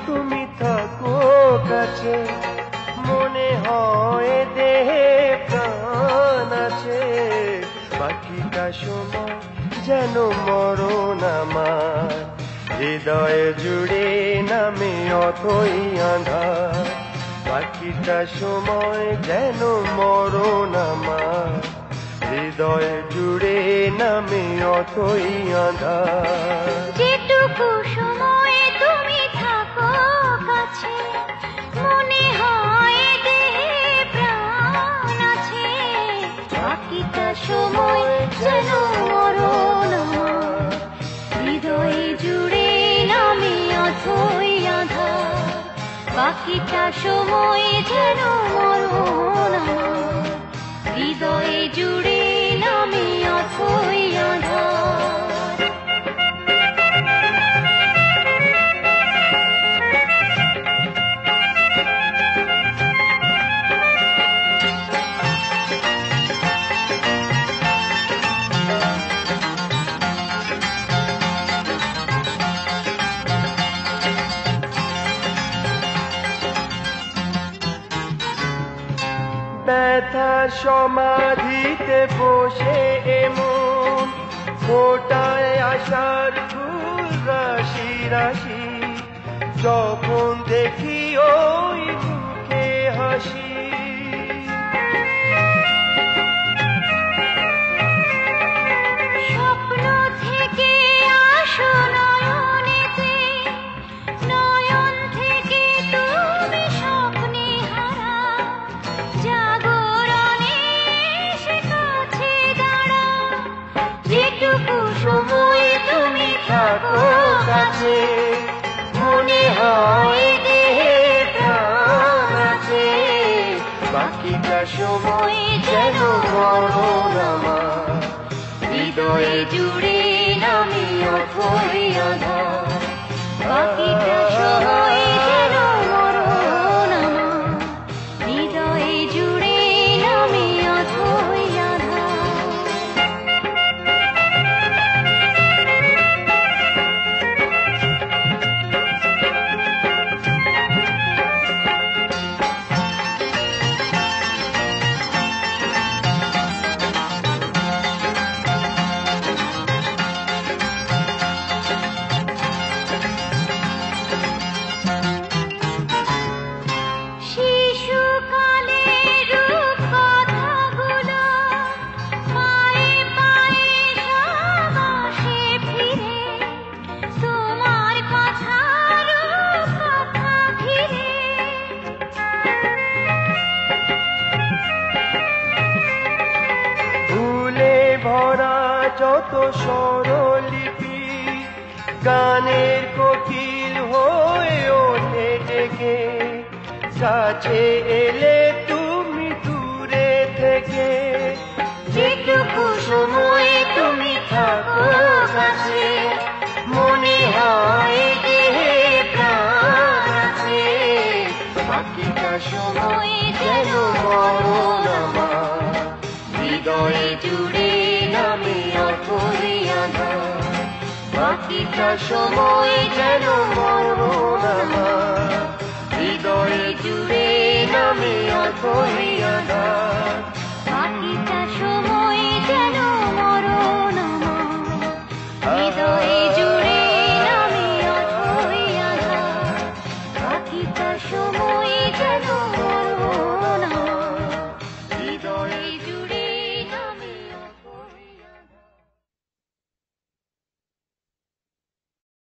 তুমি থাকো কাছে, মনে হয় দেহে প্রাণ আছে। বাকিটা সময় যেন মরণ আমার, হৃদয়ে জুড়ে নামে অথই আঁধার। বাকিটা সময় যেন মরণ আমার, হৃদয়ে জুড়ে নামে অথই আঁধার। যেটুকু সময় তুমি থাকো কাছে, মনে হয় দেহে প্রাণ আছে। বাকিটা সময় যেন মরণ আমার, হৃদয়ে জুড়ে নামে অথই আঁধার। বাকিটা সময় যেন মরণ আমার, হৃদয়ে জুড়ে নামে অথই আঁধার। ব্যথার সমাধিতে বসে এমন ফোটায় আশার ফুল রাশি রাশি। যখন দেখি ওই মুখে হাসি, স্বপ্ন থেকে আসো নয়নেতে, নয়ন থেকে তুমি স্বপ্নে হারা। জাগরণে এসে কাছে দাঁড়াও, যেটুকু সময় তুমি থাকো কাছে, মনে হয় দেহে প্রাণ আছে। বাকিটা সময় যেন মরণ আমার, হৃদয়ে জুড়ে নামে অথই আঁধার। বাকিটা সময় যেন মরণ আমার, হৃদয়ে জুড়ে নামে অথই আঁধার। শিশুকালের রূপকথাগুলো পায়ে পায়ে সব আসে ফিরে, তোমার কথার কথা ঘিরে। ভুলে ভরা যত স্বরলিপি, গানের কোকিল হয়ে ওঠে ডেকে। কাছে এলে তুমি দূরে থেকে, যেটুকু সময় তুমি থাকো কাছে, মনে হয় দেহে প্রাণ আছে। বাকিটা সময় যেন মরণ আমার, হৃদয়ে জুড়ে নামে অথই আঁধার। বাকিটা সময় যেন মরণ আমার, হৃদয়ে জুড়ে নামে অথই আঁধার। বাকিটা সময় যেন মরণ আমার, হৃদয়ে জুড়ে নামে অথই আঁধার। বাকিটা